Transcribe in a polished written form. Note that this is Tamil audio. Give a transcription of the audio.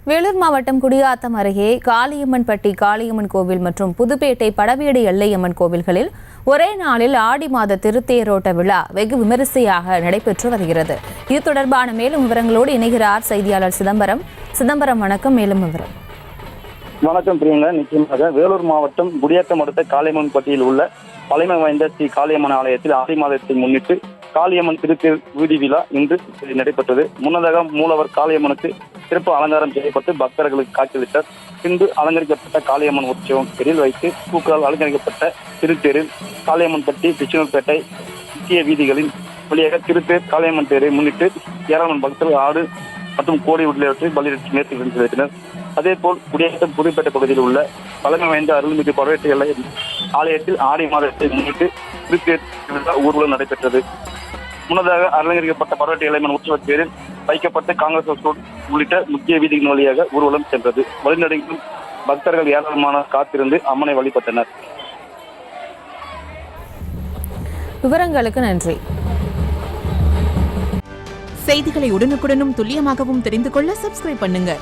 வேலூர் மாவட்டம் குடியாத்தம் அருகே காளியம்மன்பட்டி காளியம்மன் கோவில் மற்றும் புதுப்பேட்டை படவேடு எல்லையம்மன் கோவில்களில் ஒரே நாளில் ஆடி மாத திருத்தேரோட்ட விழா வெகு விமரிசையாக நடைபெற்று வருகிறது. இது தொடர்பான மேலும் விவரங்களோடு இணைகிறார் செய்தியாளர் சிதம்பரம். வணக்கம். மேலும் விவரம். வணக்கம் பிரியங்கா. நிச்சயமாக வேலூர் மாவட்டம் குடியாத்தம் அடுத்த காளியம்மன்பட்டியில் உள்ள பழமை வாய்ந்த ஸ்ரீ காளியம்மன் ஆலயத்தில் ஆடி மாதத்தை முன்னிட்டு காளியம்மன் திருத்தேர் வீதி விழா இன்று நடைபெற்றது. முன்னதாக மூலவர் காளியம்மனுக்கு சிறப்பு அலங்காரம் செய்யப்பட்டு பக்தர்களுக்கு காட்சியளித்தார். பின்பு அலங்கரிக்கப்பட்ட காளியம்மன் உற்சவம் தேரில் வைத்து பூக்களால் அலங்கரிக்கப்பட்ட திருத்தேரில் காளியம்மன்பட்டி கிருஷ்ணன்பேட்டை முக்கிய வீதிகளின் வழியாக திருத்தேர் காளியம்மன் தேரை முன்னிட்டு ஏராளமான பக்தர்கள் ஆடு மற்றும் கோடி உள்ளிட்டவற்றை பலியிட்டு நேர்த்தி செலுத்தினர். அதேபோல் குடியாத்தம் புதுப்பேட்டை பகுதியில் உள்ள பழமை வாய்ந்த அருள்மிகு படவேட்டு எல்லை ஆலயத்தில் ஆடி மாதத்தை முன்னிட்டு திருத்தேர் ஊர்வலம் நடைபெற்றது. முன்னதாக அலங்கரிக்கப்பட்ட படவேட்டு எல்லைமன் உற்சவ தேரில் வைக்கப்பட்ட காங்கிரஸ் உள்ளிட்ட முக்கிய வீதிகளின் வழியாக ஊர்வலம் சென்றது. வழிநடைக்கும் பக்தர்கள் ஏராளமான காத்திருந்து அம்மனை வழிபட்டனர். விவரங்களுக்கு நன்றி. செய்திகளை உடனுக்குடனும் துல்லியமாகவும் தெரிந்து கொள்ள சப்ஸ்கிரைப் பண்ணுங்க.